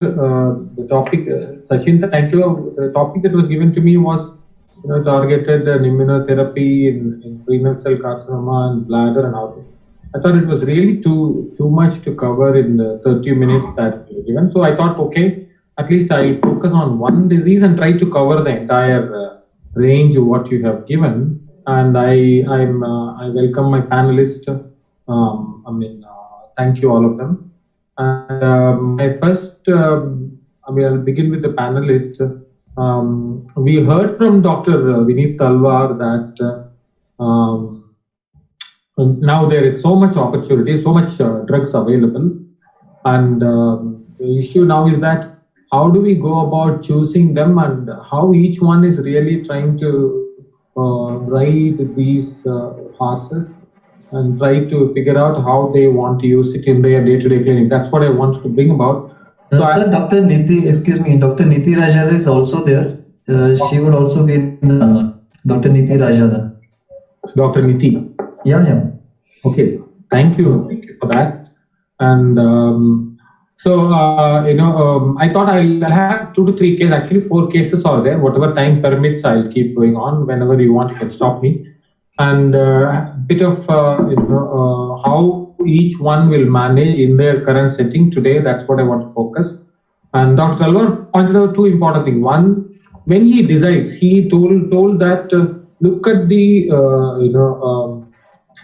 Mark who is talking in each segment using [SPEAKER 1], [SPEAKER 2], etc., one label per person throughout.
[SPEAKER 1] the topic, Sachin, thank you. The topic that was given to me was targeted immunotherapy in renal cell carcinoma and bladder and all. I thought it was really too much to cover in the 30 minutes that we were given. So I thought, okay, at least I'll focus on one disease and try to cover the entire range of what you have given. And I welcome my panelists. Thank you all of them. And my first, I'll begin with the panelists. We heard from Dr. Vineet Talwar that now there is so much opportunity, so much drugs available, and the issue now is that how do we go about choosing them, and how each one is really trying to ride these horses and try to figure out how they want to use it in their day-to-day clinic. That's what I wanted to bring about.
[SPEAKER 2] Sir, Dr. Niti Rajada is also there. She would also be in Dr. Niti Rajada.
[SPEAKER 1] Dr. Niti?
[SPEAKER 2] Yeah.
[SPEAKER 1] Okay, thank you for that. And I thought I'll have 2 to 3 cases, actually 4 cases are there. Whatever time permits, I'll keep going on. Whenever you want, you can stop me. And a bit of how each one will manage in their current setting today. That's what I want to focus. And Dr. Talwar pointed out 2 important things. One, when he decides, he told that look at the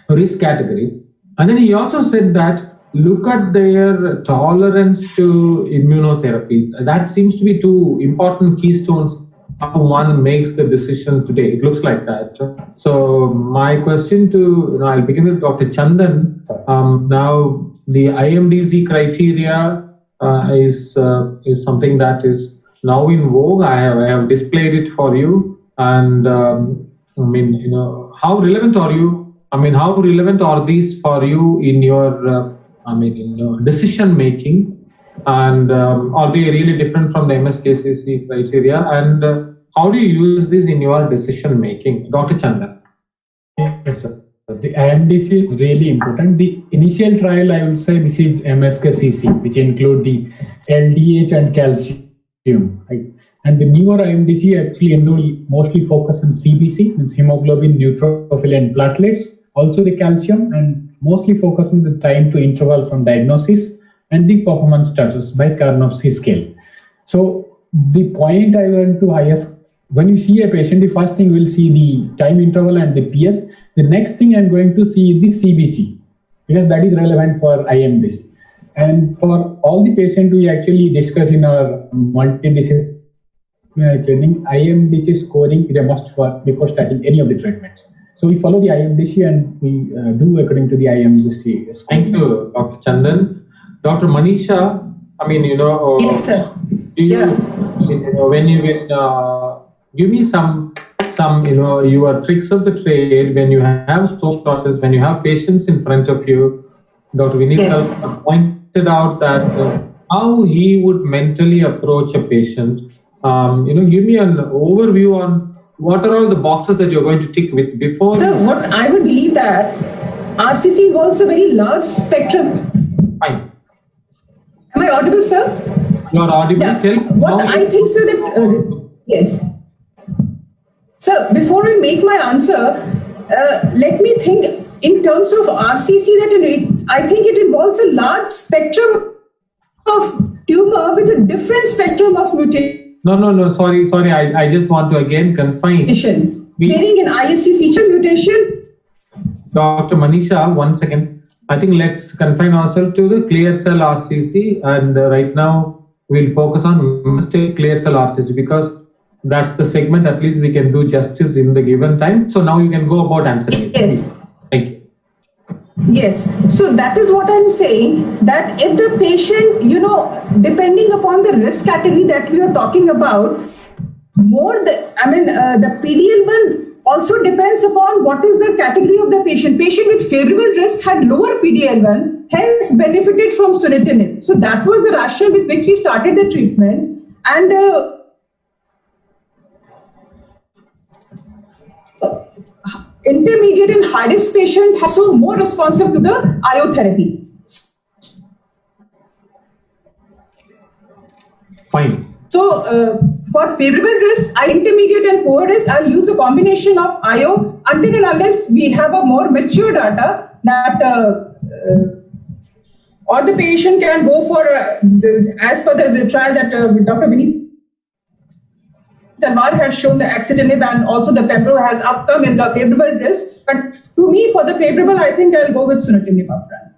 [SPEAKER 1] risk category, and then he also said that look at their tolerance to immunotherapy. That seems to be 2 important keystones how one makes the decision today. It looks like that. So my question to, I'll begin with Dr. Chandan. Now the IMDC criteria is something that is now in vogue. I have displayed it for you, and how relevant are you? How relevant are these for you in your decision making? And are they really different from the MSKCC criteria? And how do you use this in your decision making? Dr. Chandan.
[SPEAKER 3] Yes, sir. The IMDC is really important. The initial trial, I would say, this is MSKCC, which include the LDH and calcium. Right? And the newer IMDC actually mostly focus on CBC, means hemoglobin, neutrophil, and platelets. Also the calcium, and mostly focus on the time to interval from diagnosis and the performance status by Karnofsky scale. So the point I want to highest, when you see a patient, the first thing we'll see the time interval and the PS. The next thing I'm going to see the CBC, because that is relevant for IMDC. And for all the patients we actually discuss in our multidisciplinary clinic, IMDC scoring is a must for before starting any of the treatments. So we follow the IMDC and we do according to the IMDC scoring.
[SPEAKER 1] Thank you, Dr. Chandan. Dr. Manisha,
[SPEAKER 4] yes, sir.
[SPEAKER 1] When you will give me some your tricks of the trade when you have source process, when you have patients in front of you. Dr. Vineet pointed out that how he would mentally approach a patient. Give me an overview on what are all the boxes that you're going to tick with before.
[SPEAKER 4] Sir, what I would believe that RCC involves a very large spectrum.
[SPEAKER 1] Fine.
[SPEAKER 4] Am I audible, sir?
[SPEAKER 1] You are audible.
[SPEAKER 4] Yeah.
[SPEAKER 1] Tell
[SPEAKER 4] what I think, sir, that yes. Sir, before I make my answer, let me think in terms of RCC. That I think it involves a large spectrum of tumor with a different spectrum of mutation.
[SPEAKER 1] No. Sorry. I just want to again confine.
[SPEAKER 4] Varying in ISC feature mutation.
[SPEAKER 1] Dr. Manisha, 1 second. I think let's confine ourselves to the clear cell RCC, and right now we'll focus on clear cell RCC because that's the segment at least we can do justice in the given time. So now you can go about answering.
[SPEAKER 4] Yes.
[SPEAKER 1] Thank you.
[SPEAKER 4] Yes. So that is what I'm saying, that if the patient, depending upon the risk category that we are talking about, the PD-L1 also depends upon what is the category of the patient. Patient with favorable risk had lower PD-L1, hence benefited from sunitinib. So that was the rationale with which we started the treatment. And intermediate and high risk patient has so more responsive to the IO therapy.
[SPEAKER 1] Fine.
[SPEAKER 4] So for favorable risk, intermediate and poor risk, I'll use a combination of IO until and unless we have a more mature data that or the patient can go for, as per the trial that Dr. Vineet Talwar has shown, the axitinib and also the pembro has upcome in the favorable risk. But to me, for the favorable, I think I'll go with sunitinib upfront.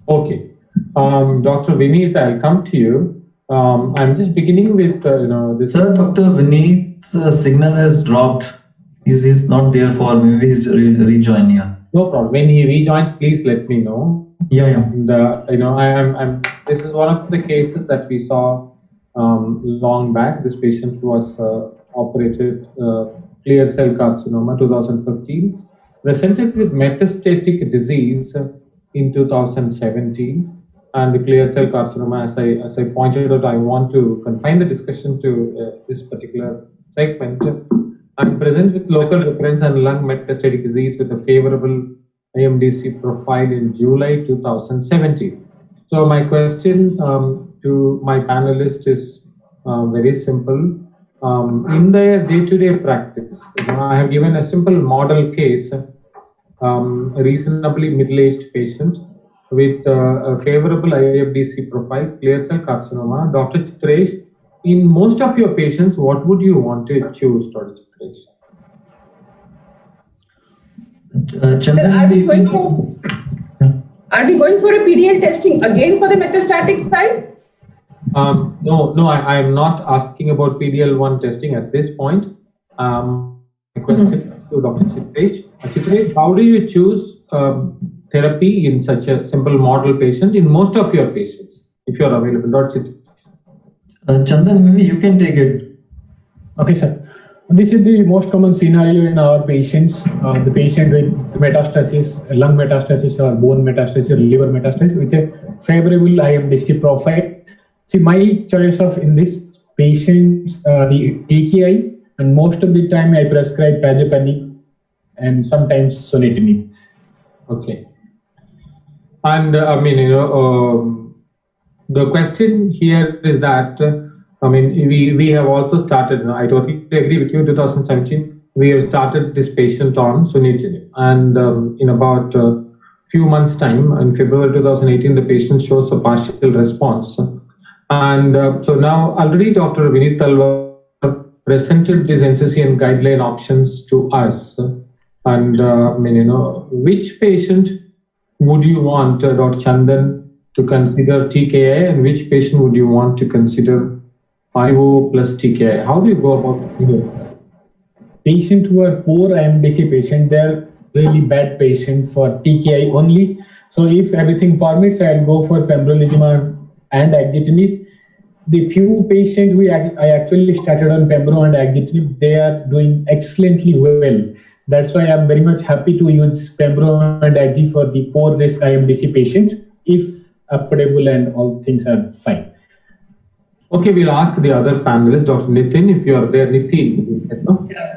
[SPEAKER 1] Okay. Dr. Vineet, I'll come to you. I'm just beginning with, this.
[SPEAKER 2] Sir, Dr. Vineet's signal has dropped. He's not there for maybe he's rejoining. Yeah.
[SPEAKER 1] No problem. When he rejoins, please let me know.
[SPEAKER 2] Yeah.
[SPEAKER 1] And, I'm this is one of the cases that we saw long back. This patient was operated clear cell carcinoma 2015, presented with metastatic disease in 2017, and the clear cell carcinoma. As I pointed out, I want to confine the discussion to this particular segment. And presents with local recurrence and lung metastatic disease with a favorable IMDC profile in July 2017. So my question to my panelists is very simple. In their day-to-day practice, I have given a simple model case, a reasonably middle-aged patient with a favorable IFDC profile, clear cell carcinoma. Dr. Chitresh, in most of your patients, what would you want to choose, Dr. Chitresh?
[SPEAKER 4] Sir, are we going for a PDL testing again for the metastatic side?
[SPEAKER 1] No, I am not asking about PDL1 testing at this point. My question to Dr. Chitresh. Chitresh, how do you choose therapy in such a simple model patient in most of your patients, if you are available? Dr. Chitresh.
[SPEAKER 2] Chandan, maybe you can take it.
[SPEAKER 3] Okay, sir. This is the most common scenario in our patients. The patient with metastasis, lung metastasis or bone metastasis or liver metastasis with a favorable IMDC profile. See, my choice of in this patients, the TKI, and most of the time I prescribe pazopanib and sometimes sunitinib.
[SPEAKER 1] Okay. And the question here is that, we have also started, I totally agree with you, in 2017, we have started this patient on sunitinib. And in about a few months' time, in February 2018, the patient shows a partial response. And so now already Dr. Vineet Talwar presented these NCCN guideline options to us. And which patient would you want, Dr. Chandan, to consider TKI, and which patient would you want to consider IO plus TKI? How do you go about it?
[SPEAKER 3] Patients who are poor IMDC patient, they're really bad patient for TKI only. So if everything permits, I'll go for pembrolizumab and axitinib. The few patients I actually started on pembro and axitinib, they are doing excellently well. That's why I'm very much happy to use pembro and axi for the poor risk IMDC patients if affordable and all things are fine.
[SPEAKER 1] Okay, we'll ask the other panelists, Dr. Nitin, if you are there. Nitin.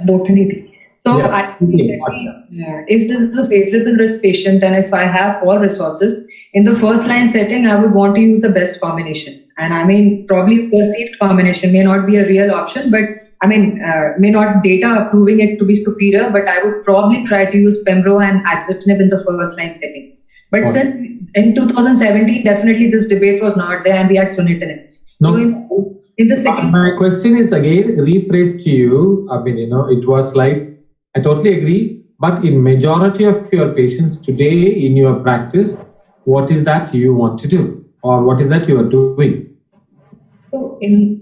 [SPEAKER 5] Dr. Niti. So
[SPEAKER 1] Yeah.
[SPEAKER 5] I think that if this is a favorable risk patient and if I have all resources, in the first line setting, I would want to use the best combination. And probably perceived combination may not be a real option, but may not data proving it to be superior, but I would probably try to use pembro and axitinib in the first line setting. But
[SPEAKER 1] Okay.
[SPEAKER 5] since in 2017, definitely this debate was not there and we had sunitinib.
[SPEAKER 1] No.
[SPEAKER 5] So in the second...
[SPEAKER 1] My question is again rephrased to you. It was like, I totally agree, but in majority of your patients today in your practice, what is that you want to do? Or what is that you are doing?
[SPEAKER 5] So in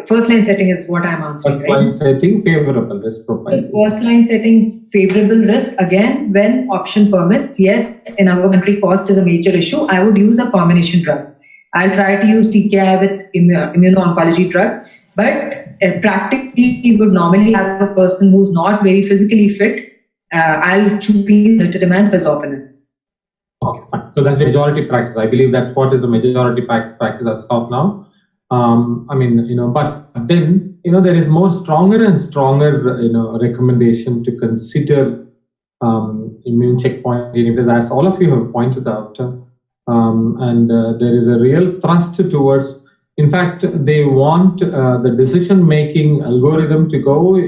[SPEAKER 5] first line setting is what I'm answering,
[SPEAKER 1] First
[SPEAKER 5] right?
[SPEAKER 1] line setting, favorable risk profile.
[SPEAKER 5] So first line setting, favorable risk, again, when option permits, yes, in our country cost is a major issue, I would use a combination drug. I'll try to use TKI with immuno-oncology drug, but practically you would normally have a person who's not very physically fit. I'll choose sunitinib and pazopanib.
[SPEAKER 1] Okay, fine. So that's the majority practice. I believe that's what is the majority practice as of now. But then, there is more stronger and stronger, recommendation to consider immune checkpoint inhibitors, as all of you have pointed out. And there is a real thrust towards In fact, they want the decision-making algorithm to go.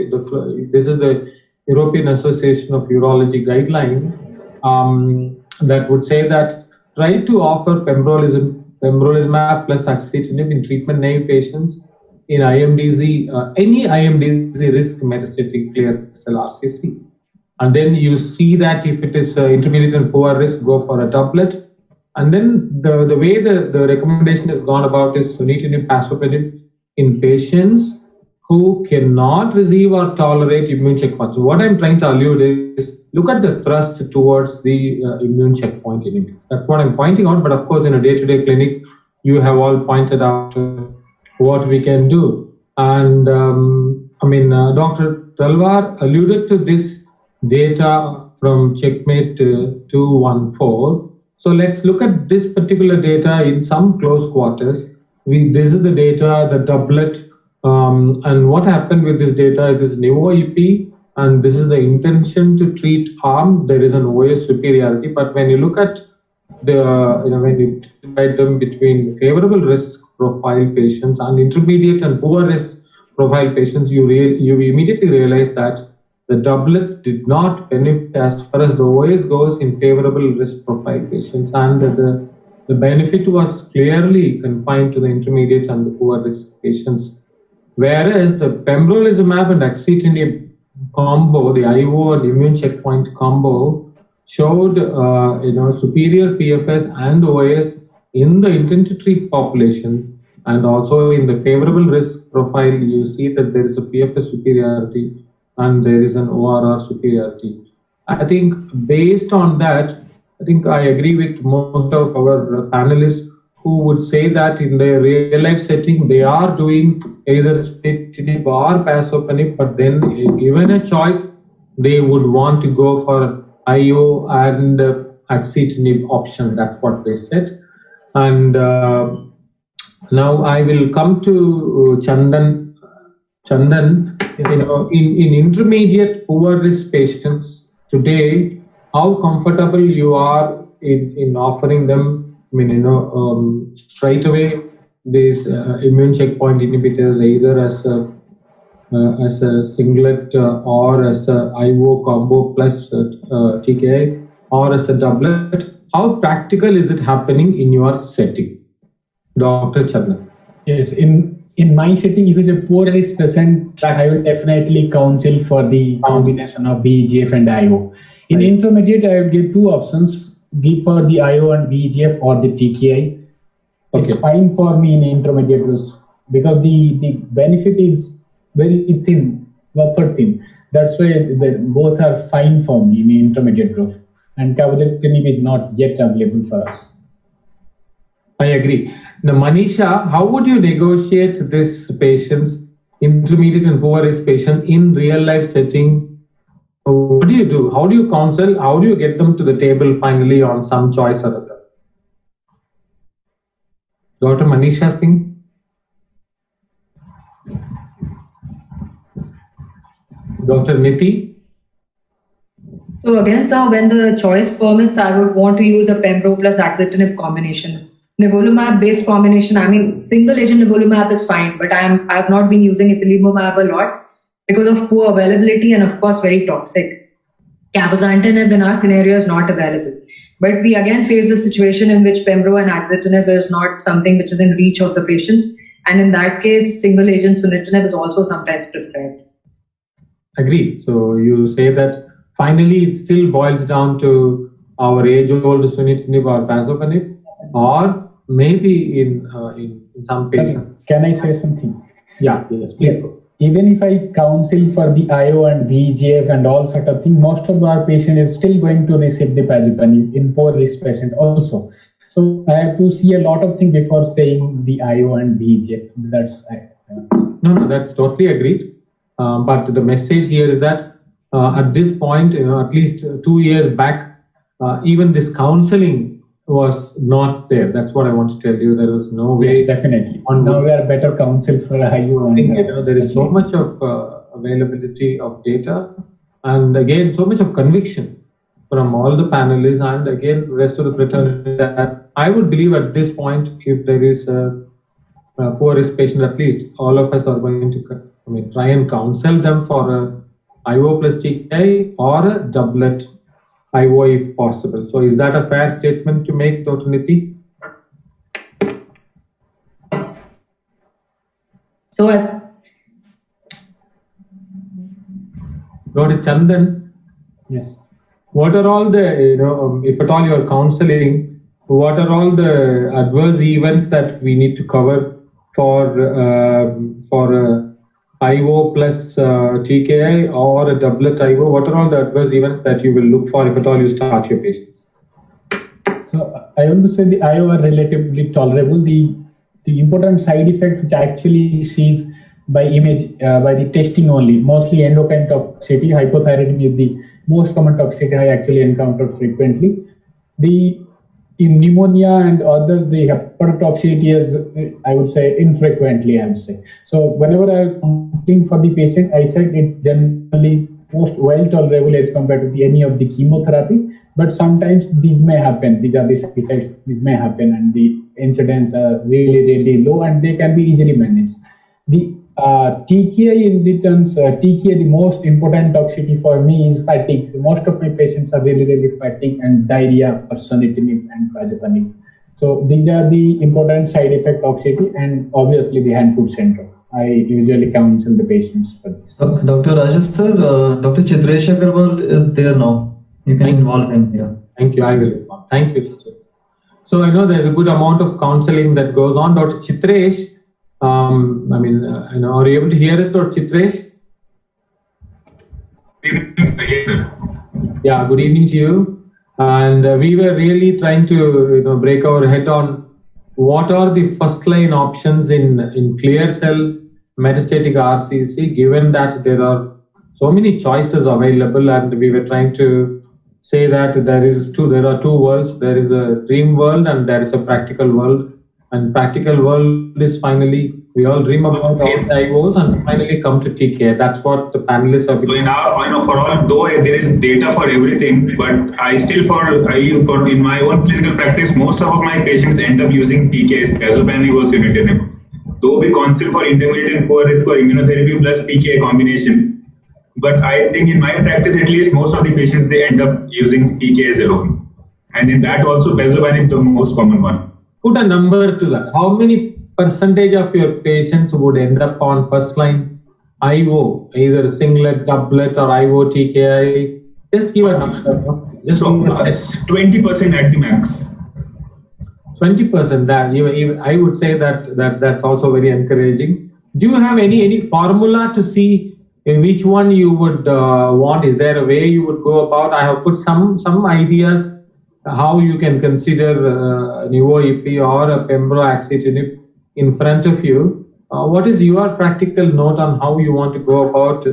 [SPEAKER 1] This is the European Association of Urology guideline that would say that try to offer pembrolizumab plus axitinib in treatment-naive patients in IMDZ, any IMDZ risk metastatic clear cell RCC. And then you see that if it is intermediate and poor risk, go for a doublet. And then the way the recommendation has gone about is sunitinib, pazopanib in patients who cannot receive or tolerate immune checkpoints. So what I'm trying to allude is look at the thrust towards the immune checkpoint inhibitors. That's what I'm pointing out. But of course, in a day-to-day clinic, you have all pointed out what we can do. And Dr. Talwar alluded to this data from Checkmate 214. So let's look at this particular data in some close quarters. This is the data, the doublet, and what happened with this data is this NIVO-EP, and this is the intention to treat arm. There is an OS superiority, but when you look at when you divide them between favorable risk profile patients and intermediate and poor risk profile patients, you immediately realize that the doublet did not benefit as far as the OS goes in favorable risk profile patients, and the benefit was clearly confined to the intermediate and the poor risk patients. Whereas the pembrolizumab and axitinib combo, the IO and immune checkpoint combo, showed superior PFS and OS in the intent to treat population, and also in the favorable risk profile, you see that there is a PFS superiority and there is an ORR superiority. I think based on that, I think I agree with most of our panelists who would say that in the real life setting, they are doing either sunitinib or pazopanib, but then given a choice, they would want to go for IO and axitinib option. That's what they said. And now I will come to Chandan. Chandan, in intermediate poor risk patients today, how comfortable you are in offering them, straight away these immune checkpoint inhibitors, either as a singlet or as a IO combo plus TKI, or as a doublet. How practical is it happening in your setting, Dr. Chandan?
[SPEAKER 3] Yes, in my setting, if it's a poor risk patient, I will definitely counsel for the combination of BEGF and IO. In intermediate, I will give two options: give for the IO and BEGF or the TKI. Okay. It's fine for me in intermediate risk because the benefit is very thin, buffer thin. That's why both are fine for me in intermediate group. And cabozantinib is not yet available for us.
[SPEAKER 1] I agree. Now, Manisha, how would you negotiate this patient's intermediate and poor risk patient in real life setting? What do you do? How do you counsel? How do you get them to the table finally on some choice or other? Dr. Manisha Singh? Dr. Niti?
[SPEAKER 5] So again, sir, when the choice permits, I would want to use a pembro plus axitinib combination. Nivolumab based combination, single agent nivolumab is fine, but I have not been using ipilimumab a lot because of poor availability and of course very toxic. Cabozantinib in our scenario is not available. But we again face the situation in which pembro and axitinib is not something which is in reach of the patients. And in that case, single agent sunitinib is also sometimes prescribed.
[SPEAKER 1] Agreed. So you say that finally it still boils down to our age-old sunitinib or pazopanib, or maybe in some patients.
[SPEAKER 3] Can I say something?
[SPEAKER 1] Yeah, yes, please go.
[SPEAKER 3] Even if I counsel for the IO and BGF and all sort of thing, most of our patients is still going to receive the pazopanib in poor risk patient also. So I have to see a lot of things before saying the IO and BGF.
[SPEAKER 1] No, that's totally agreed. But the message here is that at this point, at least 2 years back, even this counseling was not there. That's what I want to tell you. There was no way.
[SPEAKER 3] Yes, definitely. Now we are better counsel for IO.
[SPEAKER 1] I think there is so much of availability of data, and again so much of conviction from all the panelists, and again rest of the fraternity, that I would believe at this point, if there is poorest patient, at least all of us are going to try and counsel them for a IO plus TKI or a doublet IO if possible. So is that a fair statement to make, Dr. Niti?
[SPEAKER 5] So as
[SPEAKER 1] Dr. Chandan,
[SPEAKER 3] Yes.
[SPEAKER 1] what are all the, if at all you're counseling, what are all the adverse events that we need to cover for IO plus TKI or a doublet IO? What are all the adverse events that you will look for if at all you start your patients?
[SPEAKER 3] So I want to say the IO are relatively tolerable. The important side effect which actually sees by image by the testing only, mostly endocrine toxicity, hypothyroidism is the most common toxicity I actually encounter frequently. In pneumonia and others, the hepatotoxicity is, I would say, infrequently, I would say. So whenever I'm counseling for the patient, I said it's generally most well tolerable as compared to any of the chemotherapy. But sometimes these may happen. These are the side effects. These may happen, and the incidence are really low, and they can be easily managed. The TKI in the terms, TKI, the most important toxicity for me is fatigue. Most of my patients are really fatigued and diarrhea for sunitinib and pazopanib. So these are the important side effect toxicity, and obviously the hand-foot syndrome. I usually counsel the patients for this.
[SPEAKER 2] Dr. Rajesh sir, Dr. Chitresh Agarwal is there now. You can involve him here.
[SPEAKER 1] Thank you. I will. Thank you, Sachin. So I know there's a good amount of counseling that goes on. Dr. Chitresh, are you able to hear us, Dr. Chitresh? Yeah, good evening to you. And we were really trying to break our head on what are the first line options in clear cell metastatic RCC, given that there are so many choices available, and we were trying to say that there are two worlds. There is a dream world and there is a practical world. And practical world is finally, we all dream about all the IOs and finally come to TKI. That's what the panelists have been.
[SPEAKER 6] So for all, though there is data for everything, but I still in my own clinical practice, most of my patients end up using TKIs, pazopanib or sunitinib. Though we counsel for intermediate and poor risk for immunotherapy plus TKI combination, but I think in my practice, at least most of the patients, they end up using TKIs alone. And in that also, pazopanib is the most common one.
[SPEAKER 1] Put a number to that. How many percentage of your patients would end up on first line IO, either singlet, doublet, or IO TKI? Just give a number. Just
[SPEAKER 6] so 20% at the max.
[SPEAKER 1] 20%. That I would say that's also very encouraging. Do you have any formula to see in which one you would want? Is there a way you would go about? I have put some ideas how you can consider nivo-ipi or a pembro-axitinib in front of you. What is your practical note on how you want to go about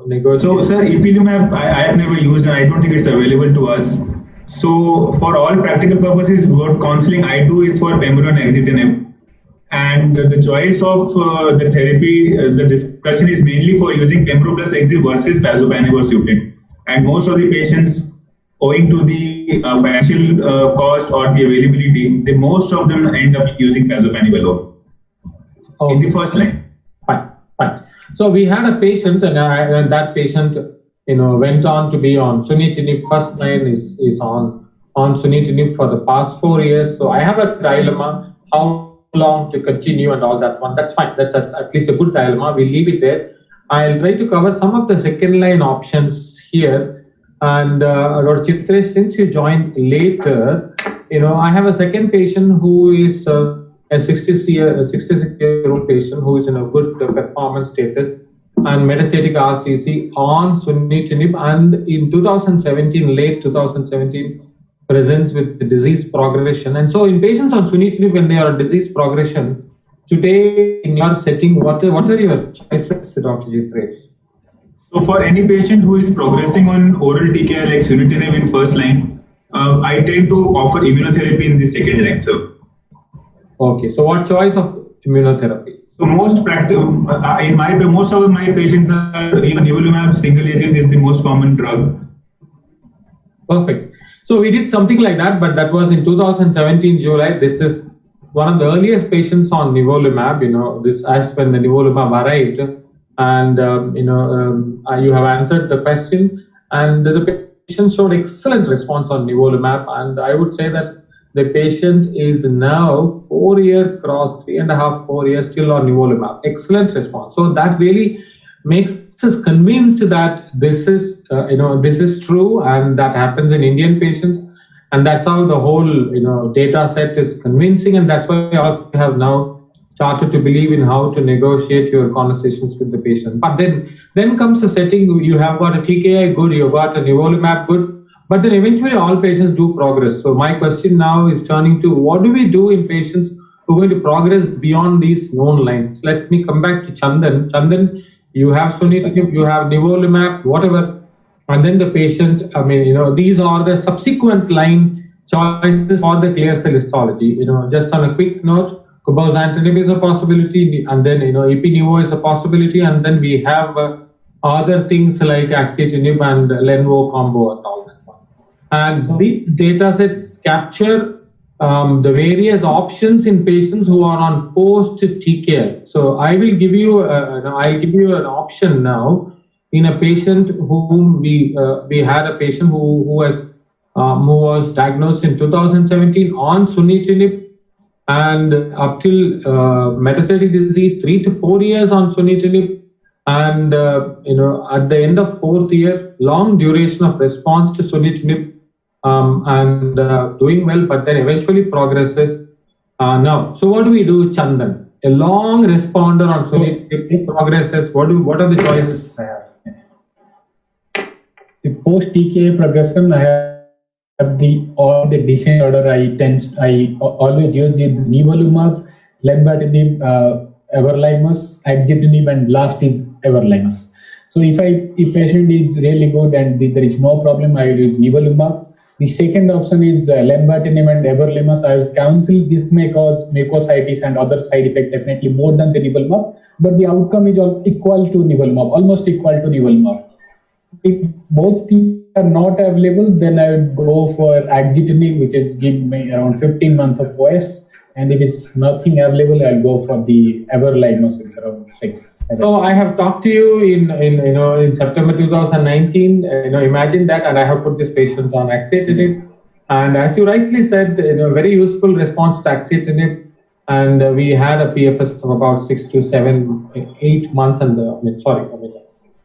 [SPEAKER 1] negotiating?
[SPEAKER 6] So, sir, ipilimumab I have never used, and I don't think it's available to us. So, for all practical purposes, what counseling I do is for pembro and axitinib. And the choice of the therapy, the discussion is mainly for using pembro plus axi versus pazopanib or sutent. And most of the patients, owing to the financial cost or the availability, most of them end up using pazopanib alone in the first line.
[SPEAKER 1] Fine. So we had a patient, and that patient, went on to be on sunitinib. First line is on sunitinib for the past 4 years. So I have a dilemma: how long to continue and all that one. That's fine. That's at least a good dilemma. We'll leave it there. I'll try to cover some of the second line options here. And Dr. Chitresh, since you joined later, I have a second patient who is a 66-year-old patient who is in a good performance status and metastatic RCC on sunitinib, and in 2017, late 2017, presents with the disease progression. And so in patients on sunitinib, when they are disease progression, today in your setting, what are your choices, Dr. Chitresh?
[SPEAKER 6] So for any patient who is progressing on oral TKI like sunitinib in first line, I tend to offer immunotherapy in the second line, sir.
[SPEAKER 1] Okay, so what choice of immunotherapy?
[SPEAKER 6] So most of my patients are even nivolumab single agent is the most common drug.
[SPEAKER 1] Perfect. So we did something like that, but that was in 2017 July. This is one of the earliest patients on nivolumab. This as when the nivolumab arrived, and you have answered the question, and the patient showed excellent response on nivolumab, and I would say that the patient is now 4 year cross, 3.5, 4 years still on nivolumab. Excellent response. So that really makes us convinced that this is true, and that happens in Indian patients, and that's how the whole data set is convincing, and that's why we have now started to believe in how to negotiate your conversations with the patient. But then comes the setting, you have got a TKI good, you've got a nivolumab good, but then eventually all patients do progress. So my question now is turning to what do we do in patients who are going to progress beyond these known lines? Let me come back to Chandan. Chandan, you have sunitinib, you have nivolumab, whatever, and then the patient, these are the subsequent line choices for the clear cell histology. Just on a quick note, cabozantinib is a possibility, and then ipi-nivo is a possibility, and then we have other things like axitinib and lenvo combo and all that. And these data sets capture the various options in patients who are on post TKI. So I will give you an option now in a patient whom we had a patient who was diagnosed in 2017 on sunitinib, and up till metastatic disease, 3 to 4 years on sunitinib, and at the end of 4th year, long duration of response to sunitinib, and doing well, but then eventually progresses now. So what do we do, Chandan? A long responder on sunitinib progresses. What are the choices I have?
[SPEAKER 3] The post TKI progression, I have all the descent order. I always use the nivolumab, lenvatinib, everolimus, axitinib, and last is everolimus. So if patient is really good and there is no problem, I will use nivolumab. The second option is lenvatinib and everolimus. I have counseled this may cause mucositis and other side effects definitely more than the nivolumab, but the outcome is equal to nivolumab, almost equal to nivolumab. If both things are not available, then I would go for axitinib, which is give me around 15 months of OS. And if it's nothing available, I'll go for the everolimus, it's around 6.
[SPEAKER 1] So I have talked to you in September 2019. Imagine that, and I have put this patient on axitinib, and as you rightly said, very useful response to axitinib, and we had a PFS of about 6 to 7, 8 months, and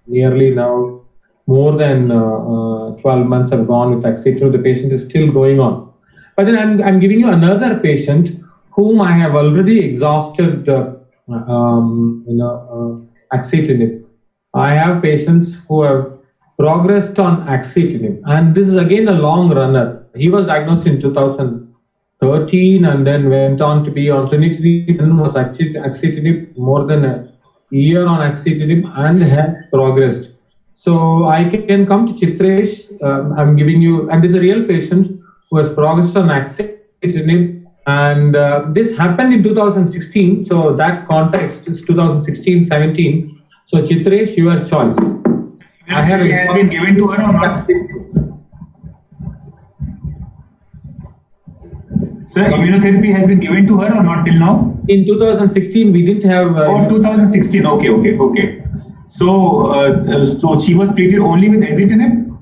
[SPEAKER 1] nearly now more than 12 months have gone with axitinib. The patient is still going on, but then I'm giving you another patient whom I have already exhausted. Axitinib. I have patients who have progressed on axitinib, and this is again a long runner. He was diagnosed in 2013 and then went on to be on sunitinib, and was axitinib more than a year on axitinib and had progressed. So I can come to Chitresh. I'm giving you, and this is a real patient who has progressed on axitinib. And this happened in 2016, so that context is 2016-17. So Chitresh, your choice.
[SPEAKER 6] It has been given to her or not? Sir, immunotherapy has been given to her or not till now?
[SPEAKER 1] In 2016, we didn't have.
[SPEAKER 6] 2016. Okay. So she was treated only with axitinib?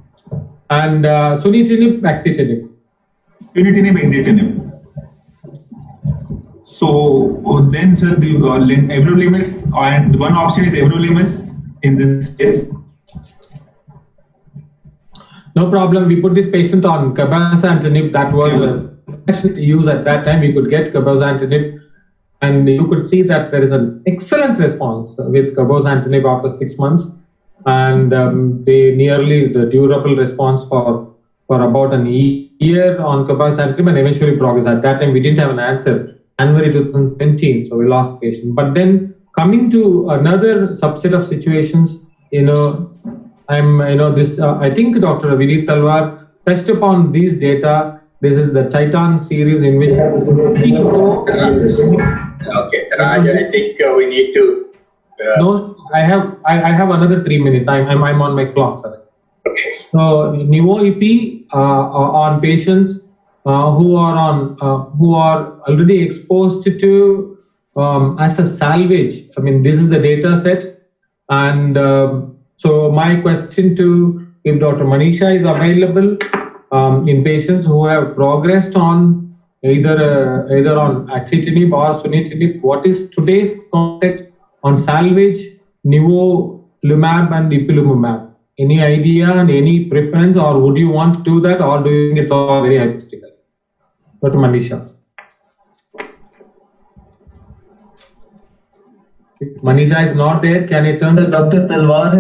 [SPEAKER 1] And sunitinib, axitinib.
[SPEAKER 6] Sunitinib, axitinib. So then, sir, the everolimus, and one option is everolimus in this case.
[SPEAKER 1] No problem. We put this patient on cabozantinib. That was best use at that time. We could get cabozantinib, and you could see that there is an excellent response with cabozantinib after 6 months, and the durable response for about an year on cabozantinib, and eventually progress. At that time, we didn't have an answer. January 2017, so we lost patient. But then coming to another subset of situations, I think Dr. Vineet Talwar touched upon these data. This is the Titan series in which.
[SPEAKER 7] Okay, Raj, I think we need to.
[SPEAKER 1] No, I have another 3 minutes. I'm on my clock, sir.
[SPEAKER 7] Okay.
[SPEAKER 1] So Nivo EP on patients who are already exposed to as a salvage. I mean, this is the data set, and so my question to if Dr. Manisha is available in patients who have progressed on either on axitinib or sunitinib, what is today's context on salvage, nivolumab and ipilimumab? Any idea and any preference, or would you want to do that, or do you think it's all very hypothetical? Dr. Manisha. If Manisha is not there, can I turn?
[SPEAKER 2] Dr. Talwar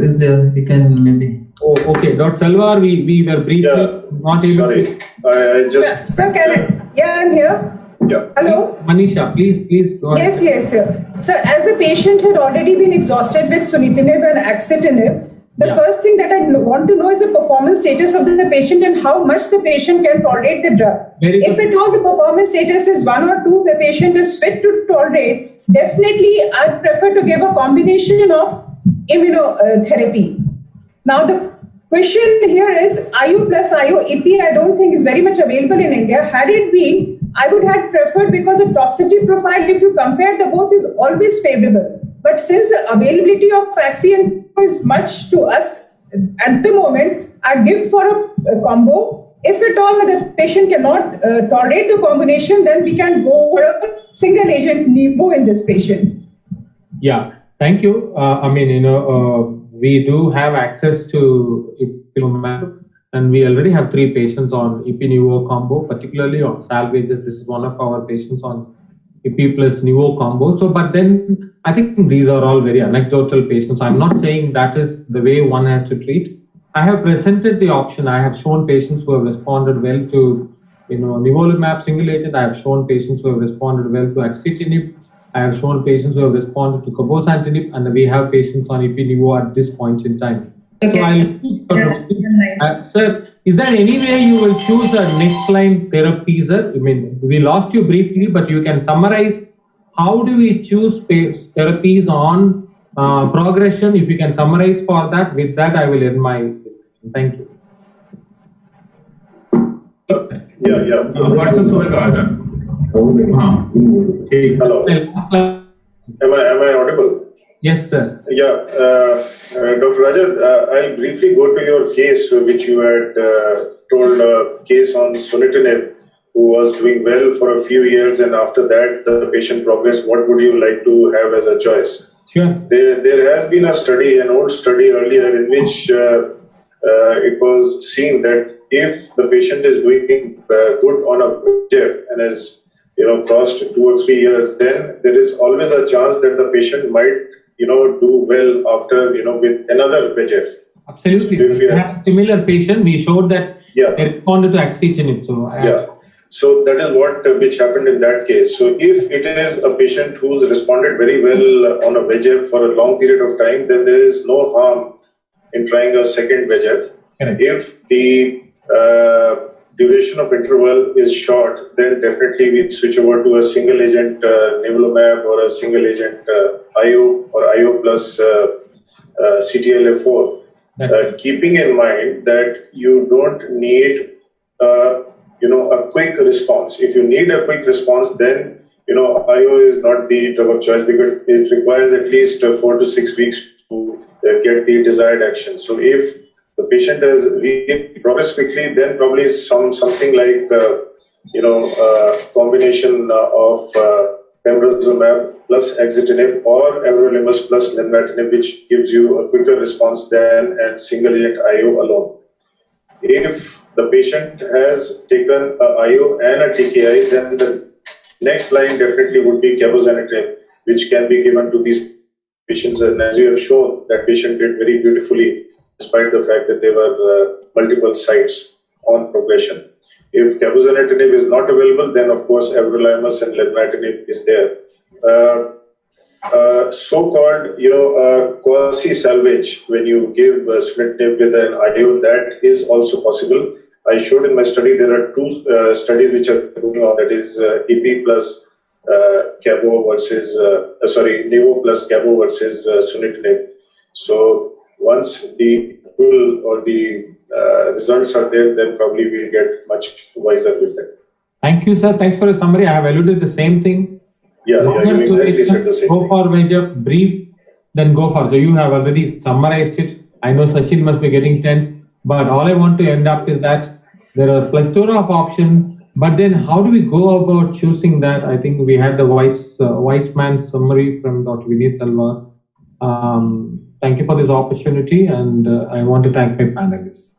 [SPEAKER 2] is there. He can maybe.
[SPEAKER 1] Oh, okay. Dr. Salwar, we were briefly not able
[SPEAKER 8] Sorry,
[SPEAKER 1] to.
[SPEAKER 8] I just.
[SPEAKER 4] Sir, can I? Yeah, I'm here.
[SPEAKER 8] Yeah.
[SPEAKER 4] Hello?
[SPEAKER 1] Manisha, please go ahead.
[SPEAKER 4] Yes, sir. So, as the patient had already been exhausted with sunitinib and axitinib, the
[SPEAKER 1] Yeah.
[SPEAKER 4] first thing that I want to know is the performance status of the patient and how much the patient can tolerate the drug.
[SPEAKER 1] Very good.
[SPEAKER 4] If at all the performance status is 1 or 2, the patient is fit to tolerate, definitely I'd prefer to give a combination of immunotherapy. Now, the question here is IO plus IO, IPI I don't think is very much available in India. Had it been, I would have preferred, because the toxicity profile, if you compare the both, is always favorable. But since the availability of Faxi and is much to us at the moment, I'd give for a combo. If at all the patient cannot tolerate the combination, then we can go for a single agent Nivo in this patient.
[SPEAKER 1] Yeah, thank you. We do have access to ipilimumab, and we already have 3 patients on ipi-nivo combo, particularly on salvages. This is one of our patients on ipi plus nivo combo. So, but then I think these are all very anecdotal patients. I'm not saying that is the way one has to treat. I have presented the option. I have shown patients who have responded well to nivolumab single agent. I have shown patients who have responded well to axitinib. I have shown patients who have responded to cabozantinib, and we have patients on ipi-nivo at this point in time.
[SPEAKER 5] Okay.
[SPEAKER 1] So sir, is there any way you will choose a next line therapy, sir? I mean, we lost you briefly, but you can summarize how do we choose therapies on progression? If you can summarize for that, with that I will end my discussion. Thank you.
[SPEAKER 8] Yeah.
[SPEAKER 6] WhatsApp सुबह का आता हाँ ठीक
[SPEAKER 8] Hello. Am I audible?
[SPEAKER 1] Yes, sir.
[SPEAKER 8] Yeah. Dr. Rajat, I'll briefly go to your case, which you had told a case on sunitinib, who was doing well for a few years, and after that the patient progressed. What would you like to have as a choice?
[SPEAKER 1] Sure.
[SPEAKER 8] There has been a study, an old study earlier, in which it was seen that if the patient is doing good on a VEGF and has crossed 2 or 3 years, then there is always a chance that the patient might do well after with another VEGF.
[SPEAKER 1] Absolutely.
[SPEAKER 8] If
[SPEAKER 1] We
[SPEAKER 8] you
[SPEAKER 1] have a similar patient. We showed that
[SPEAKER 8] Yeah.
[SPEAKER 1] they responded to axitinib. So
[SPEAKER 8] Yeah. So that is what which happened in that case. So if it is a patient who's responded very well on a VEGF for a long period of time, then there is no harm in trying a second VEGF.
[SPEAKER 1] Correct.
[SPEAKER 8] If the duration of interval is short, then definitely we switch over to a single agent nivolumab or a single agent IO or IO plus CTLA4. Keeping in mind that you don't need a quick response. If you need a quick response, then IO is not the drug of choice, because it requires at least 4 to 6 weeks to get the desired action. So if the patient has really progressed quickly, then probably something like combination of pembrolizumab plus axitinib or everolimus plus lenvatinib, which gives you a quicker response than a single agent IO alone. If the patient has taken a IO and a TKI, then the next line definitely would be cabozantinib, which can be given to these patients. And as you have shown, that patient did very beautifully, despite the fact that there were multiple sites on progression. If cabozantinib is not available, then of course everolimus and lenvatinib is there. So-called, quasi-salvage, when you give sunitinib with an IO, that is also possible. I showed in my study there are 2 studies which are going on, that is EP plus Cabo versus, Nivo plus Cabo versus sunitinib. So once the approval or the results are there, then probably we'll get much wiser with that.
[SPEAKER 1] Thank you, sir. Thanks for the summary. I have alluded the same thing.
[SPEAKER 8] Yeah,
[SPEAKER 1] Longer
[SPEAKER 8] you exactly said the same
[SPEAKER 1] go
[SPEAKER 8] thing.
[SPEAKER 1] for Vijay, brief, then go for. So you have already summarized it. I know Sachin must be getting tense, but all I want to end up is that there are a plethora of options. But then, how do we go about choosing that? I think we had the wise man's summary from Dr. Vineet Talwar. Thank you for this opportunity, and I want to thank my panelists.